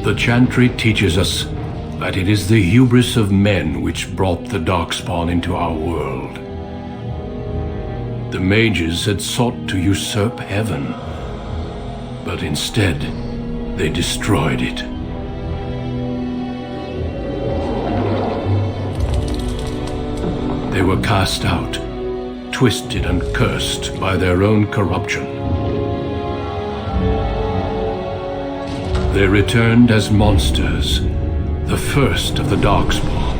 The chantry teaches us that it is the hubris of men which brought the darkspawn into our world. The mages had sought to usurp heaven, but instead they destroyed it. They were cast out, twisted and cursed by their own corruption. They returned as monsters, the first of the darkspawn.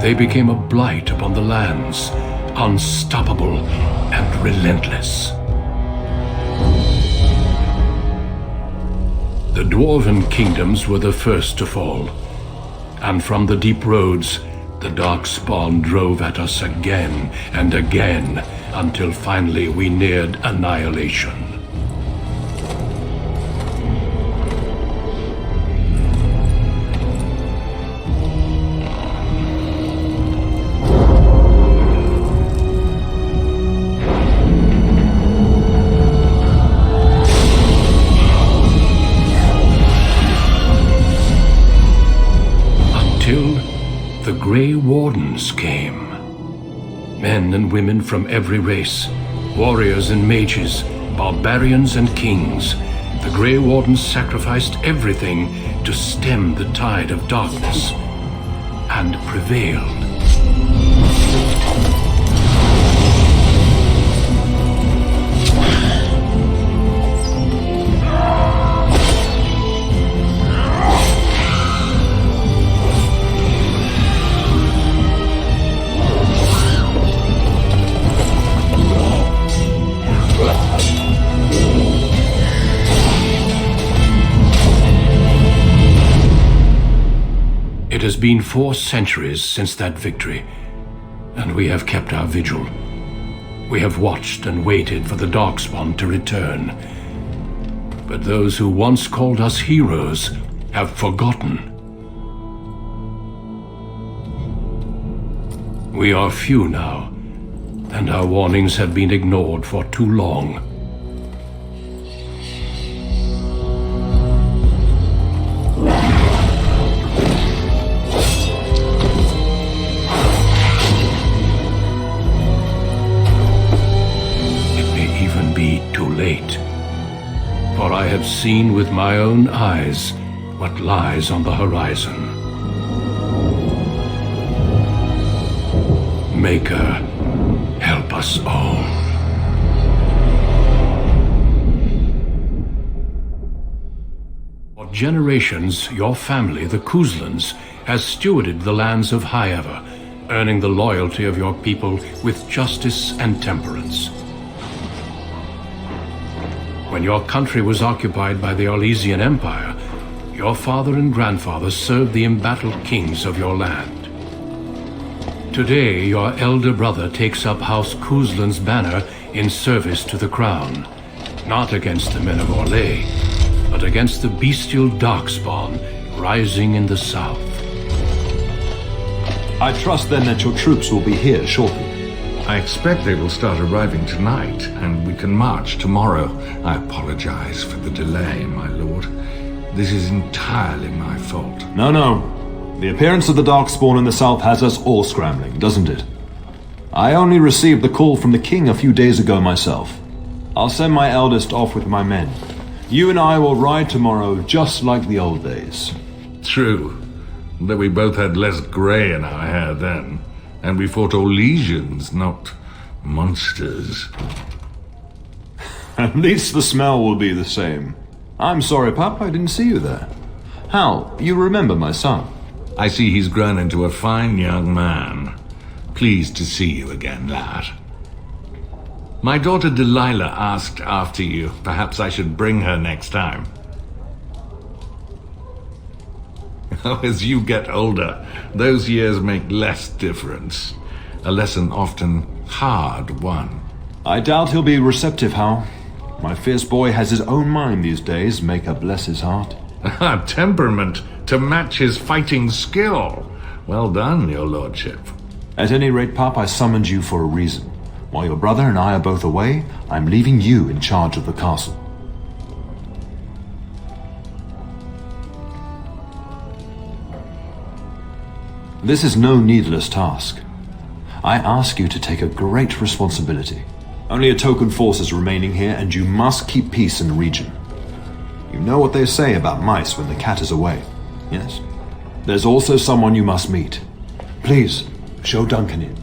They became a blight upon the lands, unstoppable and relentless. The dwarven kingdoms were the first to fall, and from the deep roads, the darkspawn drove at us again and again, until finally we neared annihilation. The Grey Wardens came. Men and women from every race, warriors and mages, barbarians and kings. The Grey Wardens sacrificed everything to stem the tide of darkness, and prevailed. It has been 4 centuries since that victory, and we have kept our vigil. We have watched and waited for the darkspawn to return. But those who once called us heroes have forgotten. We are few now, and our warnings have been ignored for too long. For I have seen with my own eyes what lies on the horizon. Maker, help us all. For generations, your family, the Couslands, has stewarded the lands of Highever, earning the loyalty of your people with justice and temperance. When your country was occupied by the Orlesian Empire, your father and grandfather served the embattled kings of your land. Today, your elder brother takes up House Cousland's banner in service to the crown, not against the men of Orlais, but against the bestial darkspawn rising in the south. I trust then that your troops will be here shortly. I expect they will start arriving tonight, and we can march tomorrow. I apologize for the delay, my lord. This is entirely my fault. No. The appearance of the darkspawn in the south has us all scrambling, doesn't it? I only received the call from the king a few days ago myself. I'll send my eldest off with my men. You and I will ride tomorrow just like the old days. True, though we both had less grey in our hair then. And we fought Orlesians, not monsters. At least the smell will be the same. I'm sorry, Pap, I didn't see you there. Hal, you remember my son? I see he's grown into a fine young man. Pleased to see you again, lad. My daughter Delilah asked after you. Perhaps I should bring her next time. As you get older, those years make less difference. A lesson often hard won. I doubt he'll be receptive, Hal. My fierce boy has his own mind these days, may God bless his heart. Temperament to match his fighting skill. Well done, your lordship. At any rate, Pup, I summoned you for a reason. While your brother and I are both away, I'm leaving you in charge of the castle. This is no needless task. I ask you to take a great responsibility. Only a token force is remaining here, and you must keep peace in the region. You know what they say about mice when the cat is away, yes? There's also someone you must meet. Please, show Duncan in.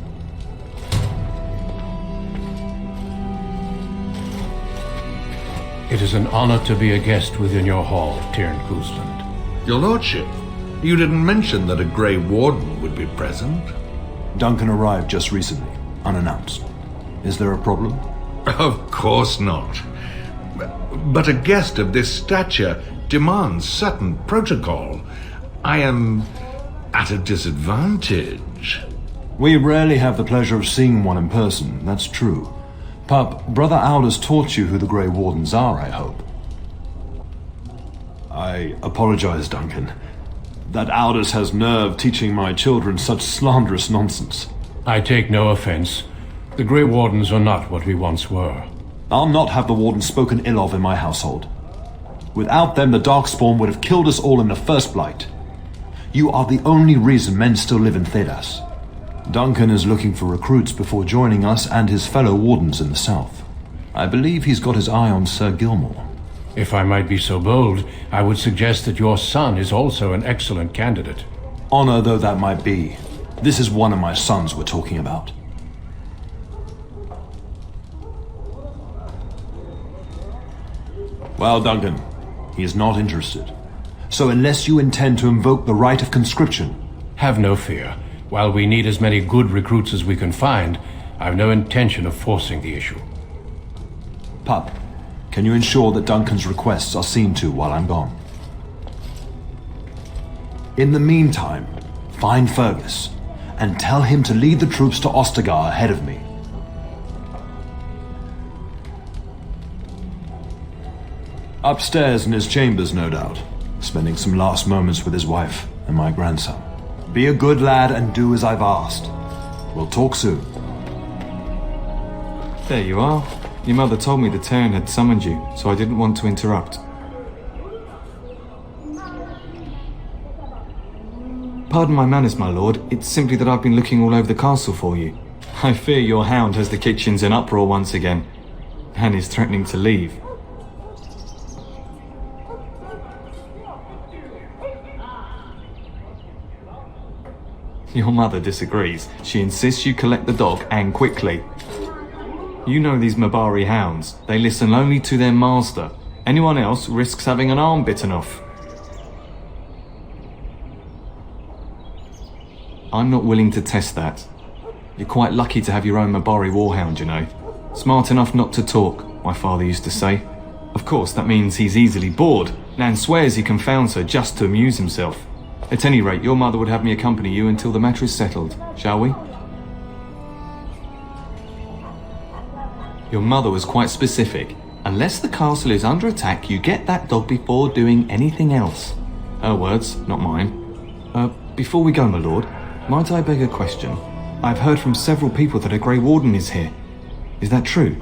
It is an honor to be a guest within your hall, Teyrn of Cousland. Your lordship, you didn't mention that a Grey Warden would be present. Duncan arrived just recently, unannounced. Is there a problem? Of course not. But a guest of this stature demands certain protocol. I am at a disadvantage. We rarely have the pleasure of seeing one in person, that's true. Pup, Brother Aldous taught you who the Grey Wardens are, I hope. I apologize, Duncan. That Aldous has nerve teaching my children such slanderous nonsense. I take no offense. The Grey Wardens are not what we once were. I'll not have the Wardens spoken ill of in my household. Without them, the darkspawn would have killed us all in the first blight. You are the only reason men still live in Thedas. Duncan is looking for recruits before joining us and his fellow Wardens in the south. I believe he's got his eye on Sir Gilmore. If I might be so bold, I would suggest that your son is also an excellent candidate. Honor though that might be, this is one of my sons we're talking about. Well, Duncan, he is not interested. So unless you intend to invoke the right of conscription... Have no fear. While we need as many good recruits as we can find, I have no intention of forcing the issue. Pup, can you ensure that Duncan's requests are seen to while I'm gone? In the meantime, find Fergus, and tell him to lead the troops to Ostagar ahead of me. Upstairs in his chambers, no doubt, spending some last moments with his wife and my grandson. Be a good lad and do as I've asked. We'll talk soon. There you are. Your mother told me the Teyrn had summoned you, so I didn't want to interrupt. Pardon my manners, my lord. It's simply that I've been looking all over the castle for you. I fear your hound has the kitchens in uproar once again, and is threatening to leave. Your mother disagrees. She insists you collect the dog, and quickly. You know these Mabari hounds. They listen only to their master. Anyone else risks having an arm bitten off. I'm not willing to test that. You're quite lucky to have your own Mabari warhound, you know. Smart enough not to talk, my father used to say. Of course, that means he's easily bored. Nan swears he confounds her just to amuse himself. At any rate, your mother would have me accompany you until the matter is settled, shall we? Your mother was quite specific. Unless the castle is under attack, you get that dog before doing anything else. Her words, not mine. Before we go, my lord, might I beg a question? I've heard from several people that a Grey Warden is here. Is that true?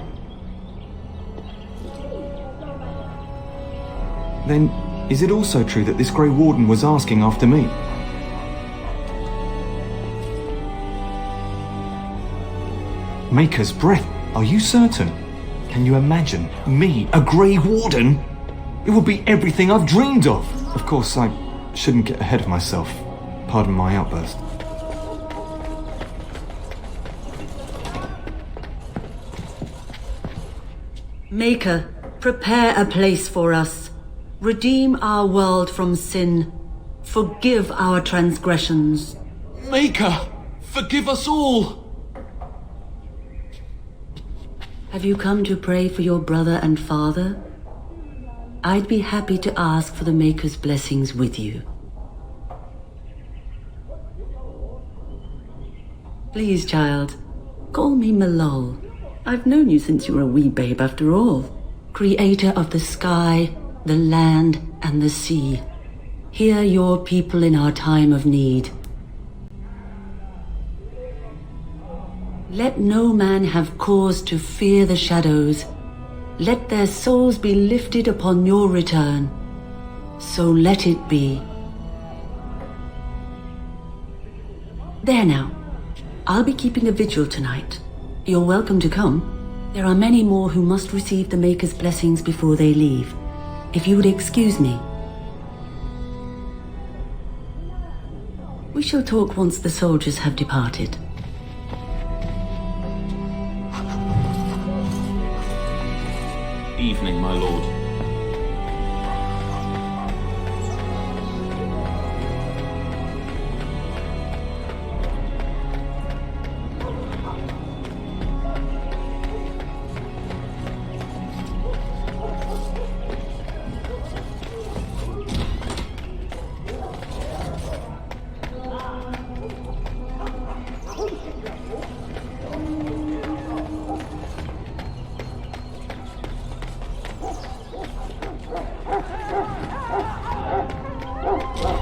Then, is it also true that this Grey Warden was asking after me? Maker's breath, are you certain? Can you imagine me, a Grey Warden? It would be everything I've dreamed of. Of course, I shouldn't get ahead of myself. Pardon my outburst. Maker, prepare a place for us. Redeem our world from sin. Forgive our transgressions. Maker, forgive us all! Have you come to pray for your brother and father? I'd be happy to ask for the Maker's blessings with you. Please, child, call me Malol. I've known you since you were a wee babe after all. Creator of the sky, the land, and the sea. Hear your people in our time of need. Let no man have cause to fear the shadows. Let their souls be lifted upon your return. So let it be. There now. I'll be keeping a vigil tonight. You're welcome to come. There are many more who must receive the Maker's blessings before they leave. If you would excuse me. We shall talk once the soldiers have departed. Evening, my lord.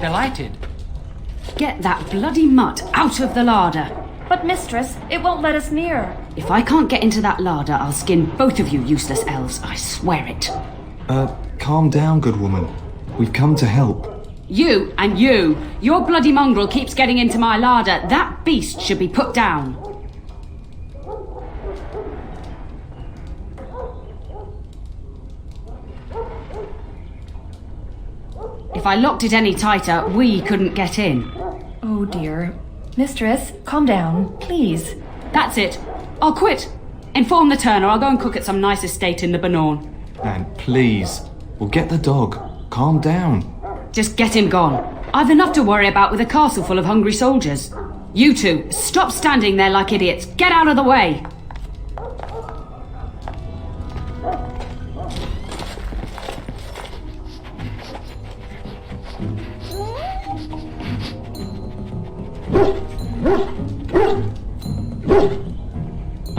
Delighted. Get that bloody mutt out of the larder. But mistress, it won't let us near. If I can't get into that larder, I'll skin both of you useless elves, I swear it. Calm down, good woman. We've come to help. You and you! Your bloody mongrel keeps getting into my larder. That beast should be put down. If I locked it any tighter, we couldn't get in. Oh dear. Mistress, calm down, please. That's it. I'll quit. Inform the turner. I'll go and cook at some nice estate in the Banorn. And please, we'll get the dog. Calm down. Just get him gone. I've enough to worry about with a castle full of hungry soldiers. You two, stop standing there like idiots. Get out of the way.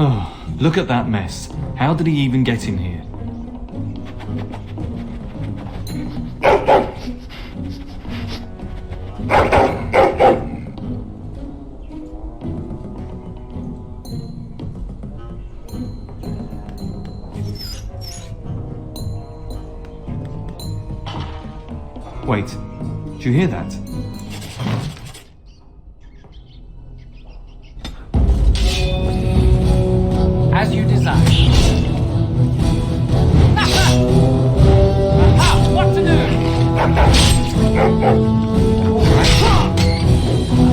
Oh, look at that mess. How did he even get in here? Wait, did you hear that? As you desire. Aha! What to do? Alright.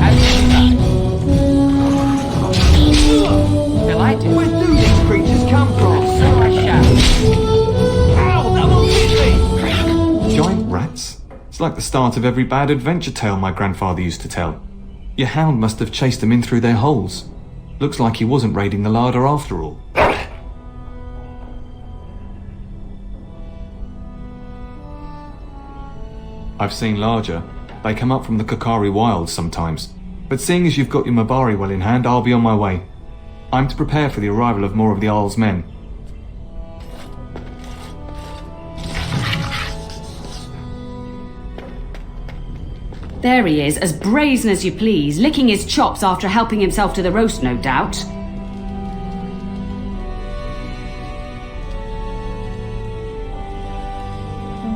As you desire. Delighted. Where do these creatures come from? So I shall. Ow, that will hit me! Giant rats? It's like the start of every bad adventure tale my grandfather used to tell. Your hound must have chased them in through their holes. Looks like he wasn't raiding the larder after all. I've seen larger. They come up from the Kokari wilds sometimes. But seeing as you've got your Mabari well in hand, I'll be on my way. I'm to prepare for the arrival of more of the Jarl's men. There he is, as brazen as you please, licking his chops after helping himself to the roast, no doubt.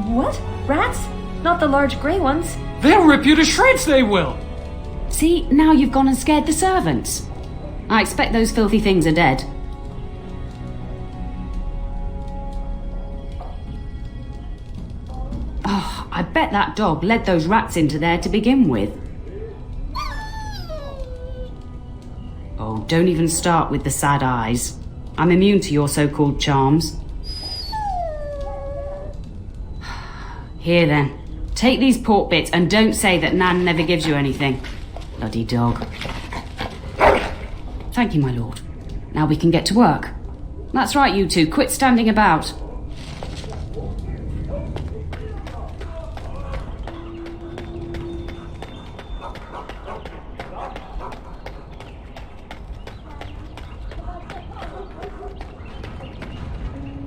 What? Rats? Not the large grey ones? They'll rip you to shreds, they will! See, now you've gone and scared the servants. I expect those filthy things are dead. Oh, I bet that dog led those rats into there to begin with. Oh, don't even start with the sad eyes. I'm immune to your so-called charms. Here then, take these pork bits and don't say that Nan never gives you anything. Bloody dog. Thank you, my lord. Now we can get to work. That's right, you two, quit standing about.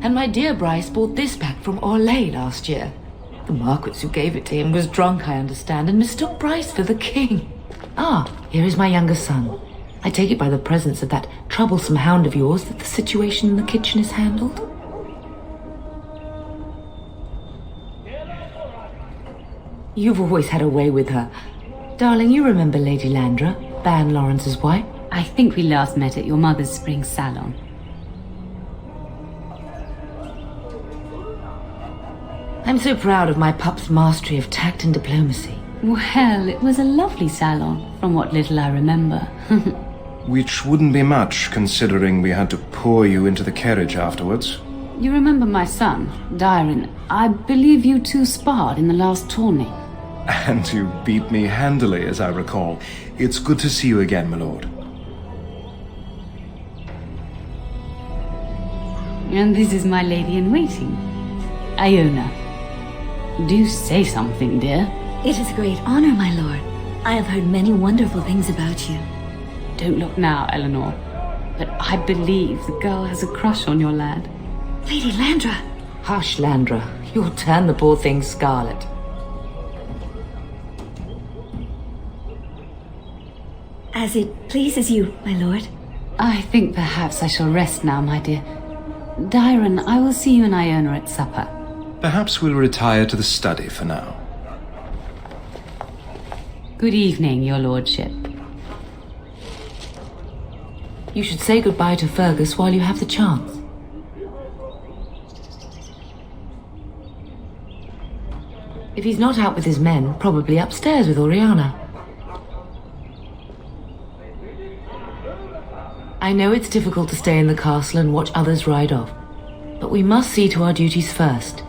And my dear Bryce bought this back from Orlais last year. The Marquis who gave it to him was drunk, I understand, and mistook Bryce for the king. Ah, here is my younger son. I take it by the presence of that troublesome hound of yours that the situation in the kitchen is handled? You've always had a way with her. Darling, you remember Lady Landra, Ban Lawrence's wife? I think we last met at your mother's spring salon. I'm so proud of my pup's mastery of tact and diplomacy. Well, it was a lovely salon, from what little I remember. Which wouldn't be much, considering we had to pour you into the carriage afterwards. You remember my son, Teyrn. I believe you two sparred in the last tourney. And you beat me handily, as I recall. It's good to see you again, my lord. And this is my lady-in-waiting, Iona. Do say something, dear. It is a great honor, my lord. I have heard many wonderful things about you. Don't look now, Eleanor. But I believe the girl has a crush on your lad. Lady Landra! Hush, Landra. You'll turn the poor thing scarlet. As it pleases you, my lord. I think perhaps I shall rest now, my dear. Teyrn, I will see you and Iona at supper. Perhaps we'll retire to the study for now. Good evening, your lordship. You should say goodbye to Fergus while you have the chance. If he's not out with his men, probably upstairs with Oriana. I know it's difficult to stay in the castle and watch others ride off, but we must see to our duties first.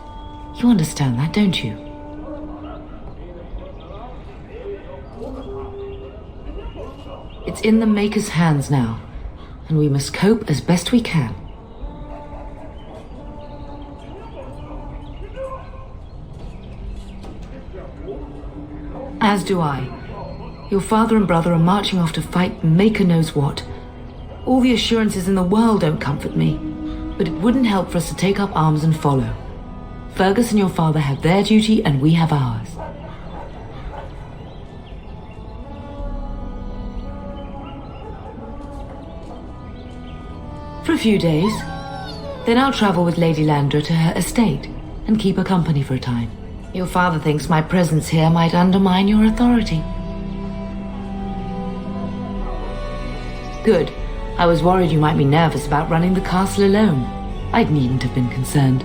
You understand that, don't you? It's in the Maker's hands now, and we must cope as best we can. As do I. Your father and brother are marching off to fight Maker knows what. All the assurances in the world don't comfort me, but it wouldn't help for us to take up arms and follow. Fergus and your father have their duty and we have ours. For a few days. Then I'll travel with Lady Landra to her estate and keep her company for a time. Your father thinks my presence here might undermine your authority. Good. I was worried you might be nervous about running the castle alone. I needn't have been concerned.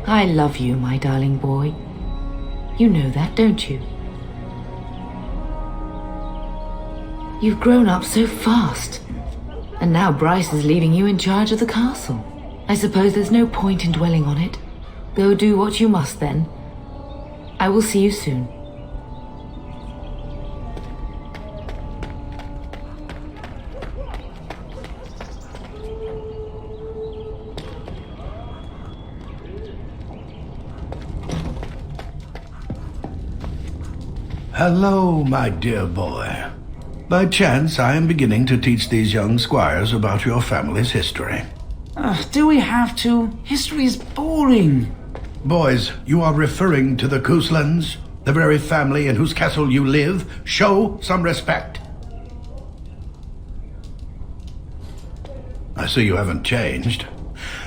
I love you, my darling boy. You know that, don't you? You've grown up so fast. And now Bryce is leaving you in charge of the castle. I suppose there's no point in dwelling on it. Go do what you must then. I will see you soon. Hello, my dear boy. By chance, I am beginning to teach these young squires about your family's history. Do we have to? History is boring. Boys, you are referring to the Couslands, the very family in whose castle you live. Show some respect. I see you haven't changed.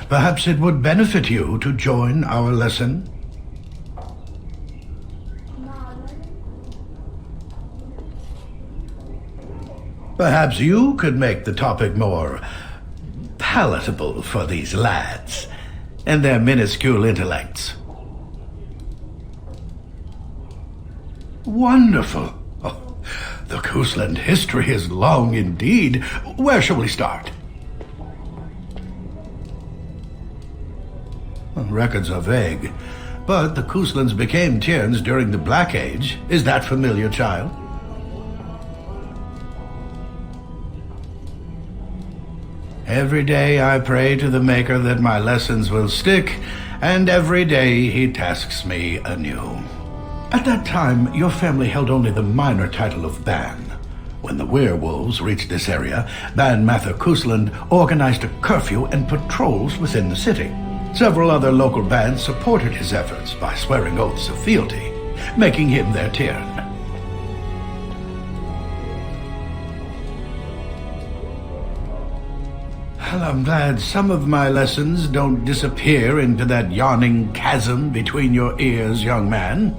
Perhaps it would benefit you to join our lesson. Perhaps you could make the topic more palatable for these lads and their minuscule intellects. Wonderful. Oh, the Cousland history is long indeed. Where shall we start? Records are vague, but the Couslands became Teyrns during the Black Age. Is that familiar, child? Every day I pray to the Maker that my lessons will stick, and every day he tasks me anew. At that time, your family held only the minor title of Ban. When the werewolves reached this area, Ban Mather Cousland organized a curfew and patrols within the city. Several other local bands supported his efforts by swearing oaths of fealty, making him their Teyrn. Well, I'm glad some of my lessons don't disappear into that yawning chasm between your ears, young man.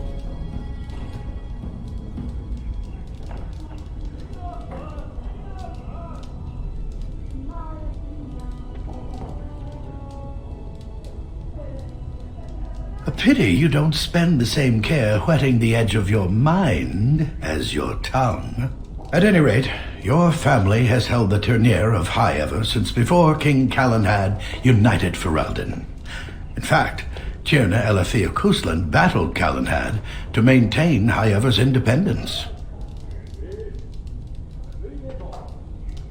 A pity you don't spend the same care whetting the edge of your mind as your tongue. At any rate, your family has held the Teyrn of Highever since before King Cailan had united Ferelden. In fact, Teyrn of Cousland battled Cailan to maintain Highever's independence.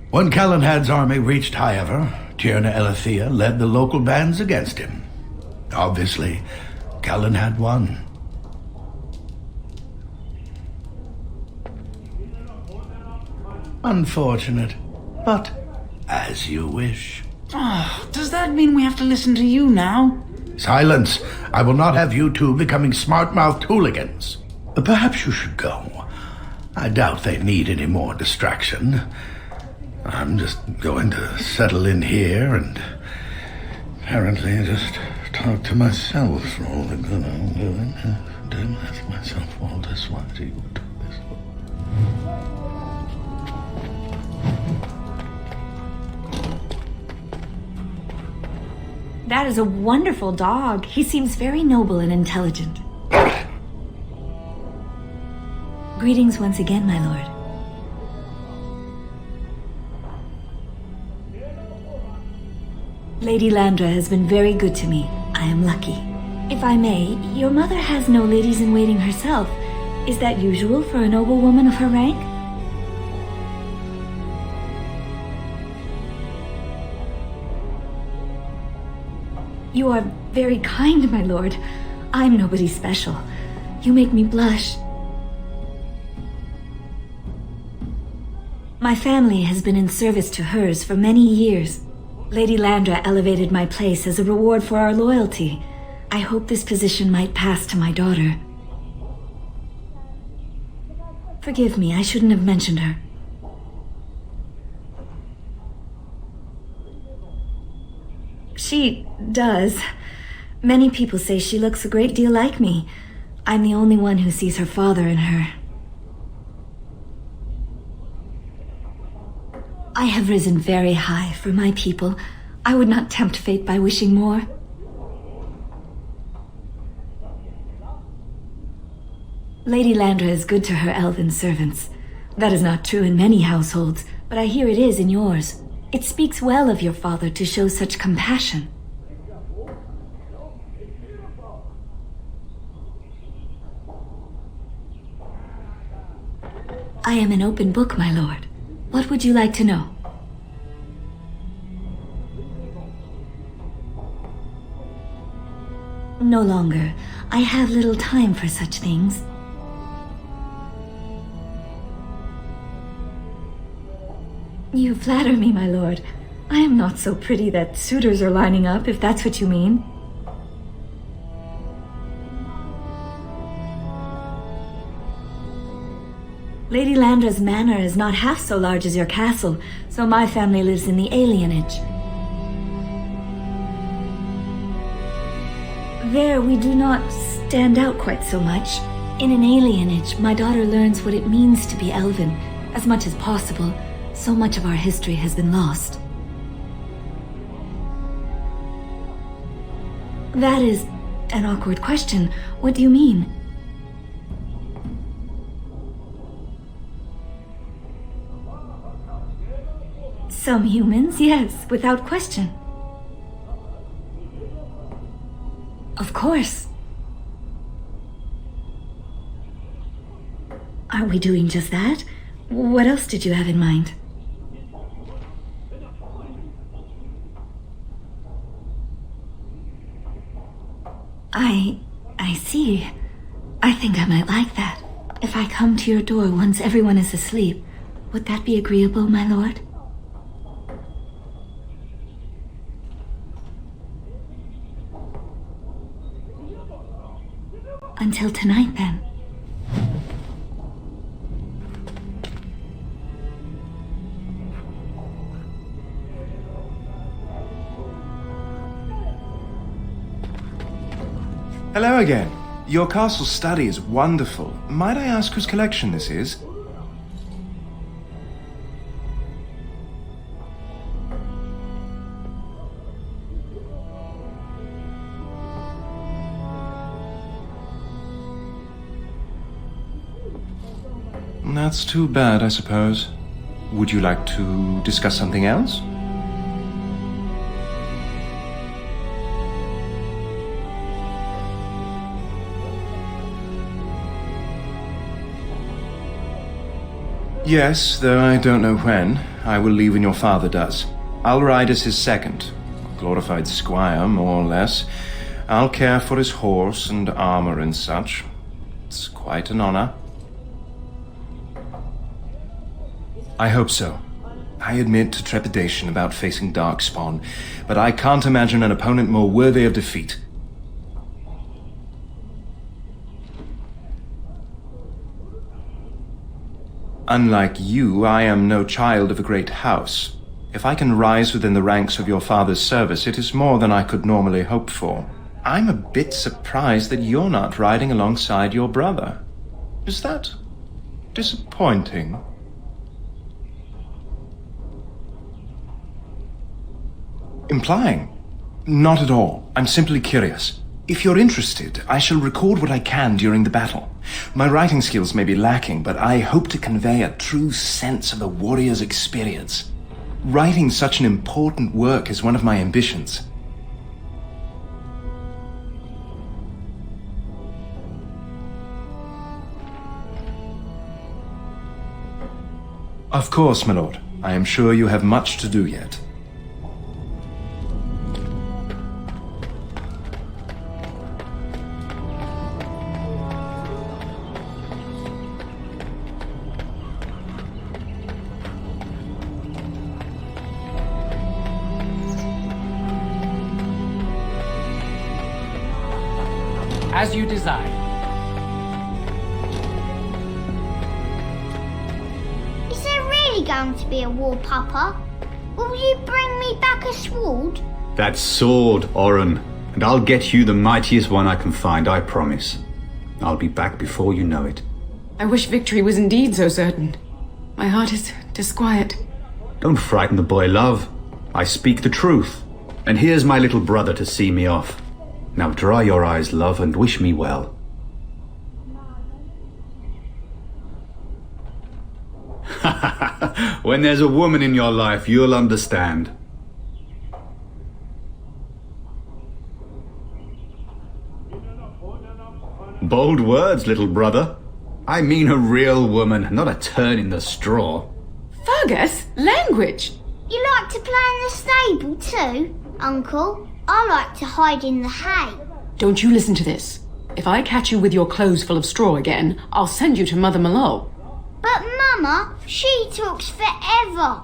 When Cailan's army reached Highever, Teyrn of led the local bands against him. Obviously, Cailan won. Unfortunate, but as you wish. Oh, does that mean we have to listen to you now? Silence! I will not have you two becoming smart-mouthed hooligans. Perhaps you should go. I doubt they need any more distraction. I'm just going to settle in here and apparently just talk to myself for all the good I'm doing. Didn't ask myself all this, why do you do this? That is a wonderful dog. He seems very noble and intelligent. Greetings once again, my lord. Lady Landra has been very good to me. I am lucky. If I may, your mother has no ladies-in-waiting herself. Is that usual for a noble woman of her rank? You are very kind, my lord. I'm nobody special. You make me blush. My family has been in service to hers for many years. Lady Landra elevated my place as a reward for our loyalty. I hope this position might pass to my daughter. Forgive me, I shouldn't have mentioned her. She does. Many people say she looks a great deal like me. I'm the only one who sees her father in her. I have risen very high for my people. I would not tempt fate by wishing more. Lady Landra is good to her elven servants. That is not true in many households, but I hear it is in yours. It speaks well of your father to show such compassion. I am an open book, my lord. What would you like to know? No longer. I have little time for such things. You flatter me, my lord. I am not so pretty that suitors are lining up, if that's what you mean. Lady Landra's manor is not half so large as your castle, so my family lives in the alienage. There we do not stand out quite so much. In an alienage, my daughter learns what it means to be elven, as much as possible. So much of our history has been lost. That is an awkward question. What do you mean? Some humans, yes, without question. Of course. Are we doing just that? What else did you have in mind? I see. I think I might like that. If I come to your door once everyone is asleep, would that be agreeable, my lord? Until tonight, then. Hello again. Your castle study is wonderful. Might I ask whose collection this is? That's too bad, I suppose. Would you like to discuss something else? Yes, though I don't know when. I will leave when your father does. I'll ride as his second. Glorified squire, more or less. I'll care for his horse and armor and such. It's quite an honor. I hope so. I admit to trepidation about facing darkspawn, but I can't imagine an opponent more worthy of defeat. Unlike you, I am no child of a great house. If I can rise within the ranks of your father's service, it is more than I could normally hope for. I'm a bit surprised that you're not riding alongside your brother. Is that disappointing? Implying? Not at all. I'm simply curious. If you're interested, I shall record what I can during the battle. My writing skills may be lacking, but I hope to convey a true sense of a warrior's experience. Writing such an important work is one of my ambitions. Of course, my lord. I am sure you have much to do yet. As you desire. Is there really going to be a war, Papa? Will you bring me back a sword? That sword, Oren. And I'll get you the mightiest one I can find, I promise. I'll be back before you know it. I wish victory was indeed so certain. My heart is disquiet. Don't frighten the boy, love. I speak the truth. And here's my little brother to see me off. Now dry your eyes, love, and wish me well. When there's a woman in your life, you'll understand. Bold words, little brother. I mean a real woman, not a turn in the straw. Fergus, language! You like to play in the stable too, Uncle? I like to hide in the hay. Don't you listen to this. If I catch you with your clothes full of straw again, I'll send you to Mother Mallow. But Mama, she talks forever.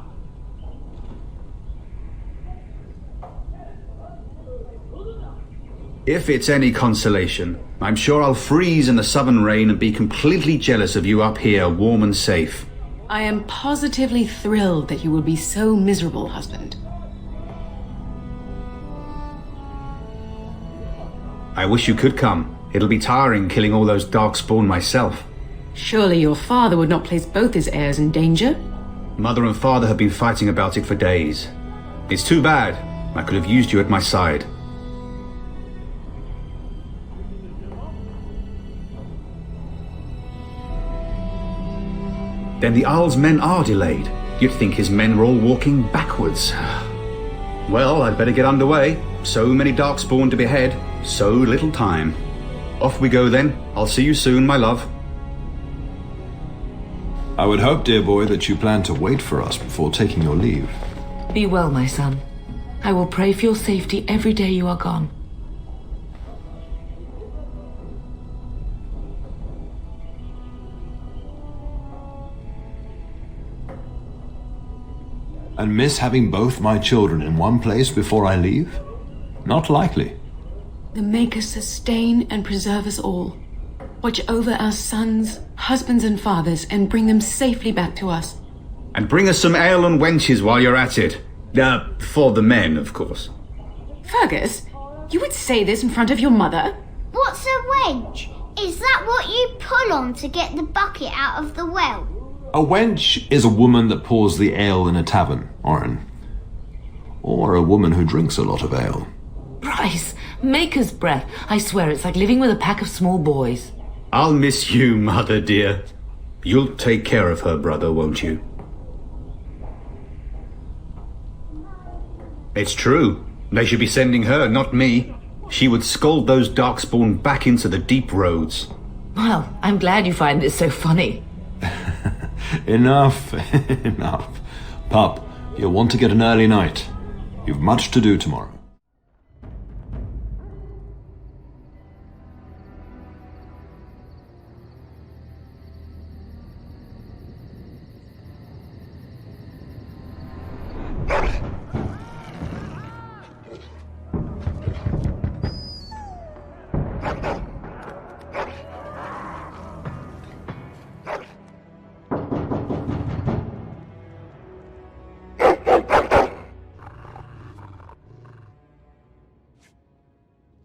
If it's any consolation, I'm sure I'll freeze in the southern rain and be completely jealous of you up here, warm and safe. I am positively thrilled that you will be so miserable, husband. I wish you could come. It'll be tiring killing all those darkspawn myself. Surely your father would not place both his heirs in danger? Mother and father have been fighting about it for days. It's too bad. I could have used you at my side. Then the Jarl's men are delayed. You'd think his men were all walking backwards. Well, I'd better get underway. So many darkspawn to behead, so little time. Off we go then. I'll see you soon, my love. I would hope, dear boy, that you plan to wait for us before taking your leave. Be well, my son. I will pray for your safety every day you are gone. And miss having both my children in one place before I leave? Not likely. The Maker sustain and preserve us all. Watch over our sons, husbands and fathers, and bring them safely back to us. And bring us some ale and wenches while you're at it. For the men, of course. Fergus, you would say this in front of your mother? What What's a wedge? Is that what you pull on to get the bucket out of the well? A wench is a woman that pours the ale in a tavern, Oren. Or a woman who drinks a lot of ale. Bryce, maker's breath. I swear it's like living with a pack of small boys. I'll miss you, mother dear. You'll take care of her, brother, won't you? It's true. They should be sending her, not me. She would scold those darkspawn back into the deep roads. Well, I'm glad you find this so funny. Enough, enough. Pup, you'll want to get an early night. You've much to do tomorrow.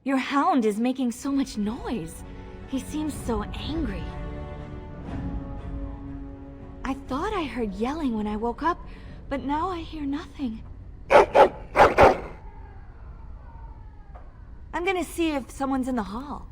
Your hound is making so much noise. He seems so angry. I thought I heard yelling when I woke up, but now I hear nothing. I'm gonna see if someone's in the hall.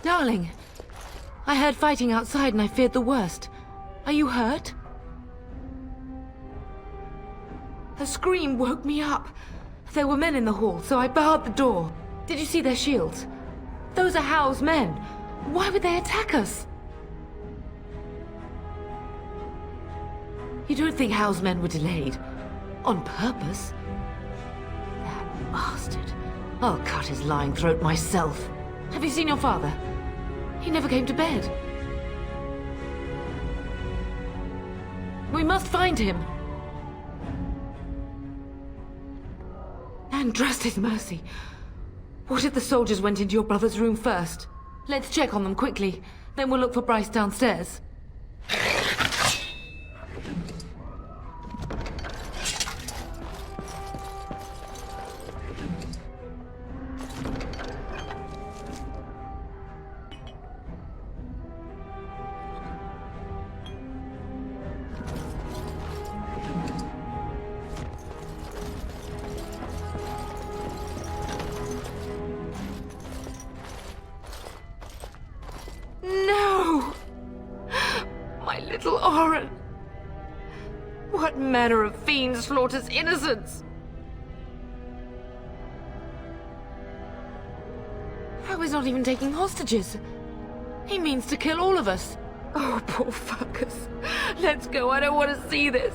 Darling, I heard fighting outside and I feared the worst. Are you hurt? A scream woke me up. There were men in the hall, so I barred the door. Did you see their shields? Those are Howe's men. Why would they attack us? You don't think Howe's men were delayed? On purpose? That bastard. I'll cut his lying throat myself. Have you seen your father? He never came to bed. We must find him. And trust his mercy. What if the soldiers went into your brother's room first? Let's check on them quickly. Then we'll look for Bryce downstairs. No! My little Oren! What manner of fiend slaughters innocents? How is not even taking hostages? He means to kill all of us. Oh, poor fuckers. Let's go, I don't want to see this.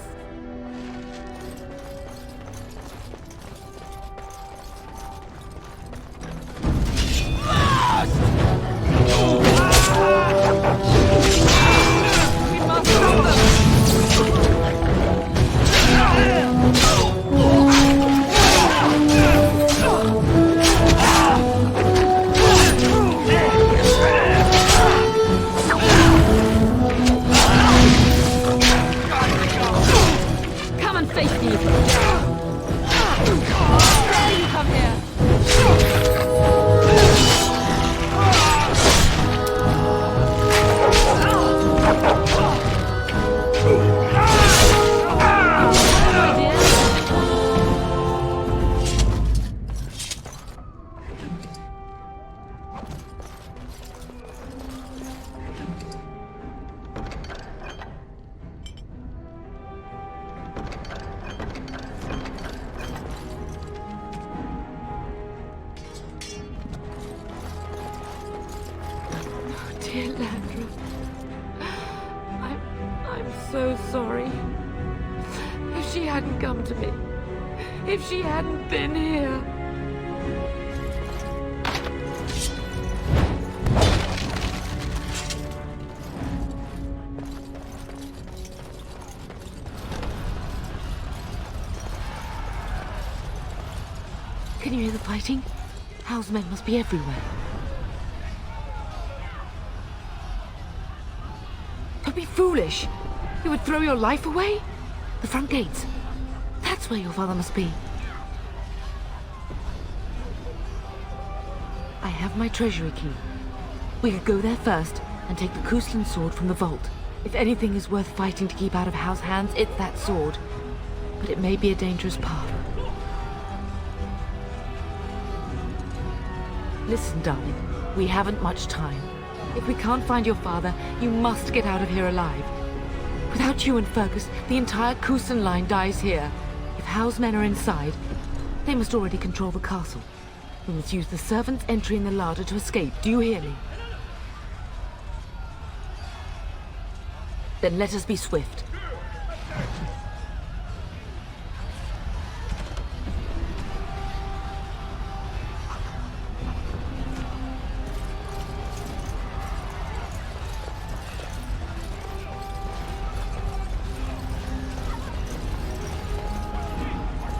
dear Landra. I'm so sorry. If she hadn't come to me, if she hadn't been here. Can you hear the fighting? Hal's men must be everywhere. Don't be foolish. You would throw your life away? The front gates. That's where your father must be. I have my treasury key. We could go there first and take the Cousland sword from the vault. If anything is worth fighting to keep out of Hal's hands, it's that sword. But it may be a dangerous path. Listen, darling, we haven't much time. If we can't find your father, you must get out of here alive. Without you and Fergus, the entire Cousland line dies here. If Hal's men are inside, they must already control the castle. We must use the servants' entry in the larder to escape. Do you hear me? Then let us be swift.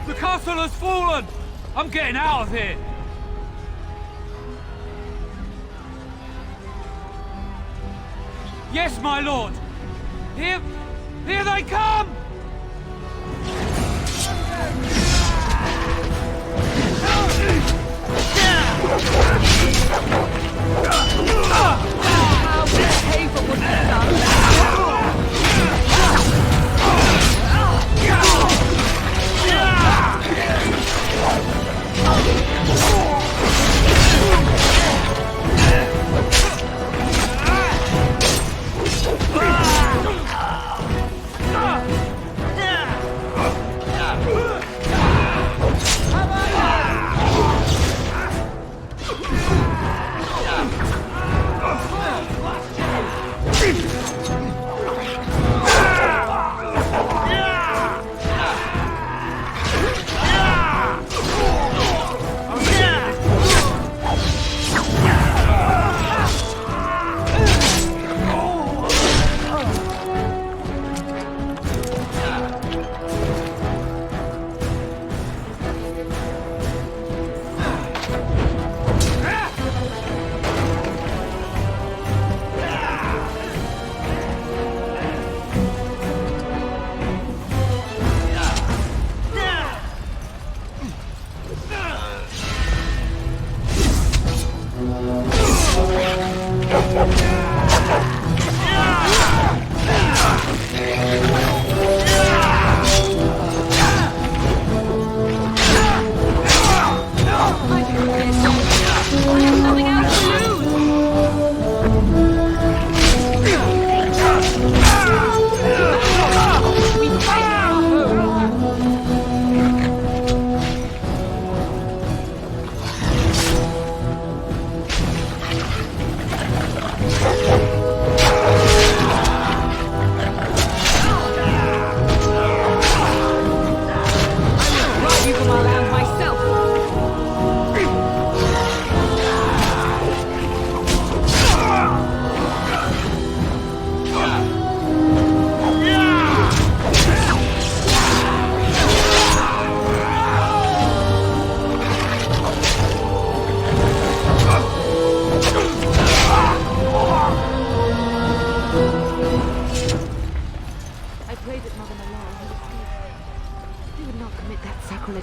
The castle has fallen! I'm getting out of here! Yes, my lord! Here they come! How Highever would have done that!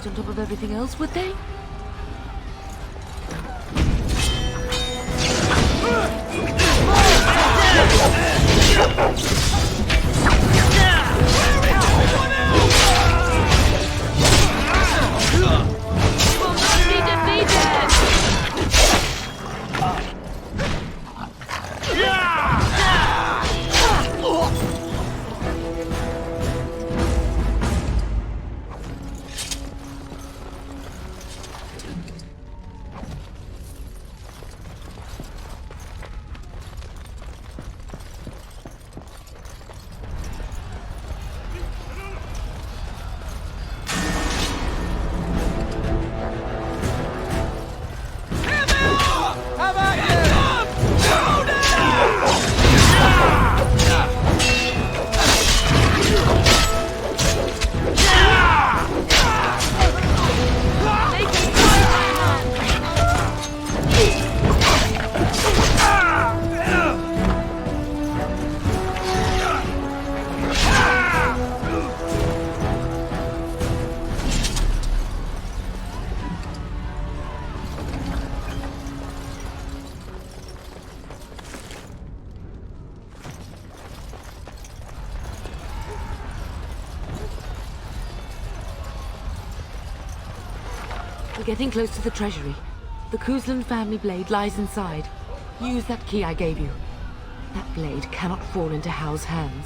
On top of everything else, would they? We're getting close to the treasury. The Cousland family blade lies inside. Use that key I gave you. That blade cannot fall into Hal's hands.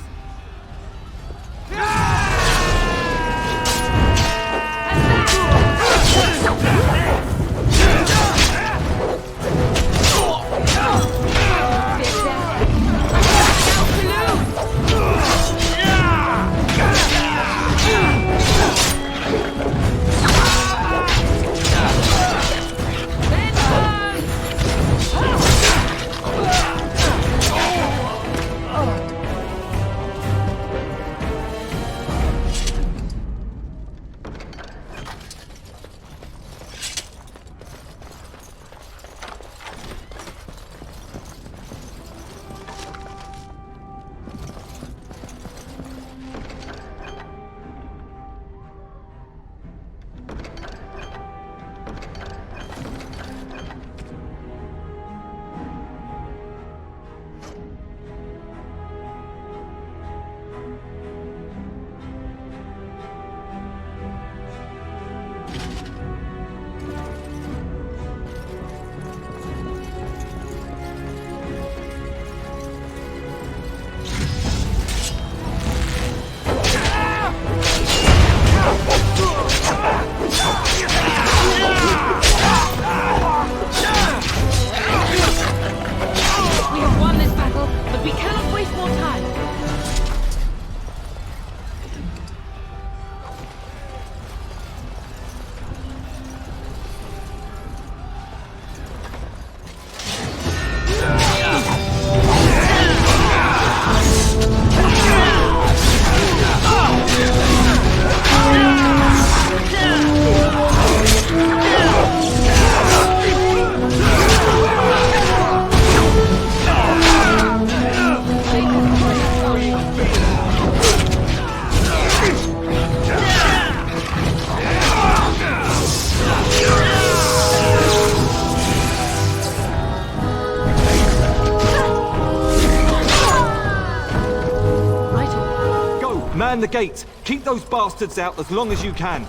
Man the gates! Keep those bastards out as long as you can!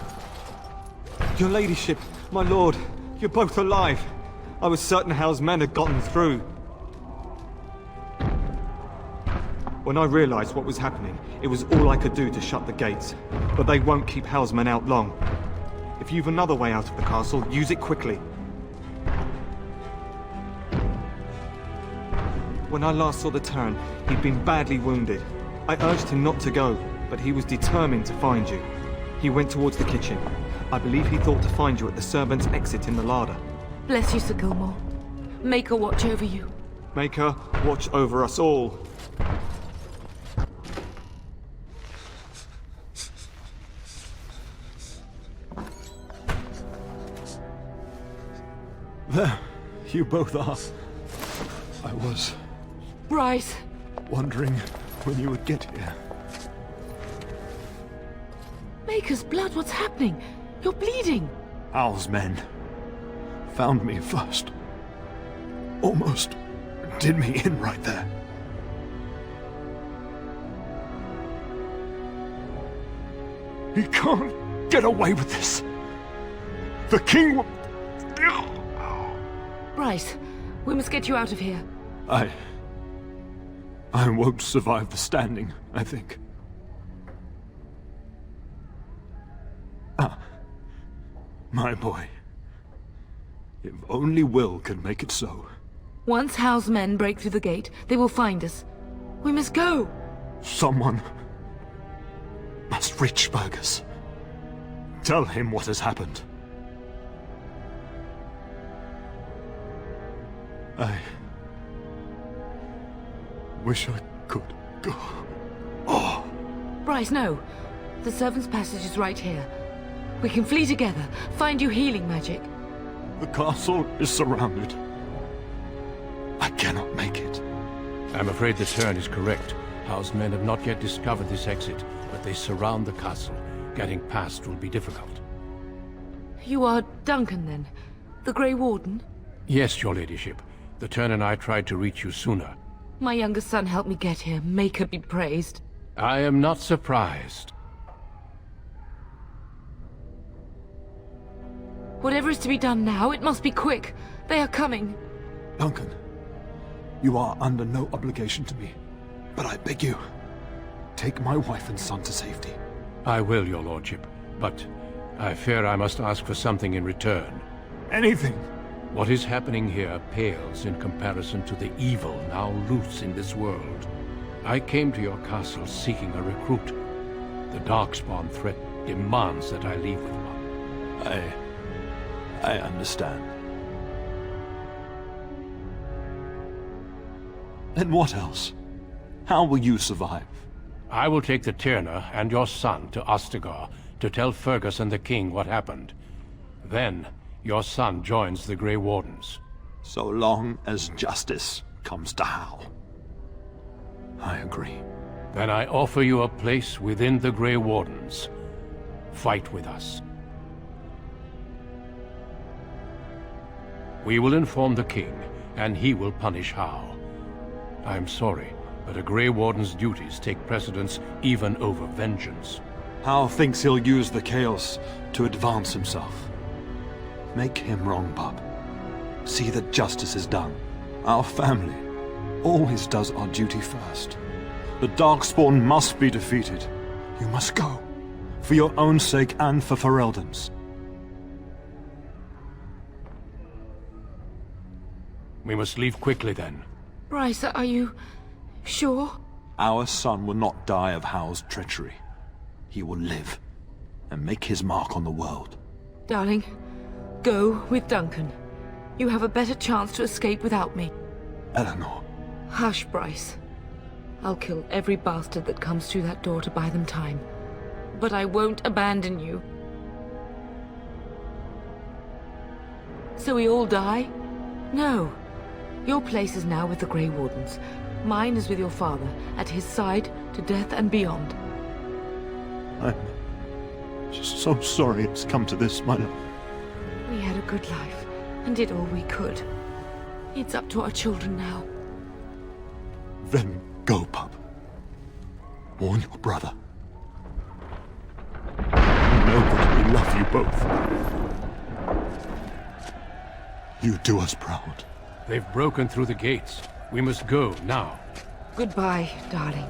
Your ladyship, my lord, you're both alive. I was certain Hal's men had gotten through. When I realized what was happening, it was all I could do to shut the gates. But they won't keep Hal's men out long. If you've another way out of the castle, use it quickly. When I last saw the Teyrn, he'd been badly wounded. I urged him not to go, but he was determined to find you. He went towards the kitchen. I believe he thought to find you at the servants' exit in the larder. Bless you, Sir Gilmore. Make her watch over you. Make her watch over us all. There, you both are. I was Bryce! wondering when you would get here. Maker's blood, what's happening? You're bleeding! Hal's men found me first. Almost did me in right there. He can't get away with this. The king will... Bryce, we must get you out of here. I won't survive the standing, I think. My boy. If only Will can make it so. Once Hal's men break through the gate, they will find us. We must go! Someone must reach Fergus. Tell him what has happened. I wish I could go. Oh. Bryce, no. The servants' passage is right here. We can flee together, find you healing magic. The castle is surrounded. I cannot make it. I'm afraid the Teyrn is correct. Hal's men have not yet discovered this exit, but they surround the castle. Getting past will be difficult. You are Duncan, then? The Grey Warden? Yes, your ladyship. The Teyrn and I tried to reach you sooner. My youngest son helped me get here. Make her be praised. I am not surprised. Whatever is to be done now, it must be quick. They are coming. Duncan, you are under no obligation to me, but I beg you, take my wife and son to safety. I will, your lordship, but I fear I must ask for something in return. Anything! What is happening here pales in comparison to the evil now loose in this world. I came to your castle seeking a recruit. The darkspawn threat demands that I leave with one. I understand. Then what else? How will you survive? I will take the Teyrna and your son to Ostagar to tell Fergus and the king what happened. Then, your son joins the Grey Wardens. So long as justice comes to Hal. I agree. Then I offer you a place within the Grey Wardens. Fight with us. We will inform the king, and he will punish Hal. I'm sorry, but a Grey Warden's duties take precedence even over vengeance. Hal thinks he'll use the chaos to advance himself. Make him wrong, bub. See that justice is done. Our family always does our duty first. The darkspawn must be defeated. You must go. For your own sake and for Ferelden's. We must leave quickly then. Bryce, are you sure? Our son will not die of Hal's treachery. He will live and make his mark on the world. Darling, go with Duncan. You have a better chance to escape without me. Eleanor. Hush, Bryce. I'll kill every bastard that comes through that door to buy them time. But I won't abandon you. So we all die? No. Your place is now with the Grey Wardens. Mine is with your father, at his side to death and beyond. I'm just so sorry it's come to this, my love. We had a good life, and did all we could. It's up to our children now. Then go, pup. Warn your brother. Know that we love you both. You do us proud. They've broken through the gates. We must go now. Goodbye, darling.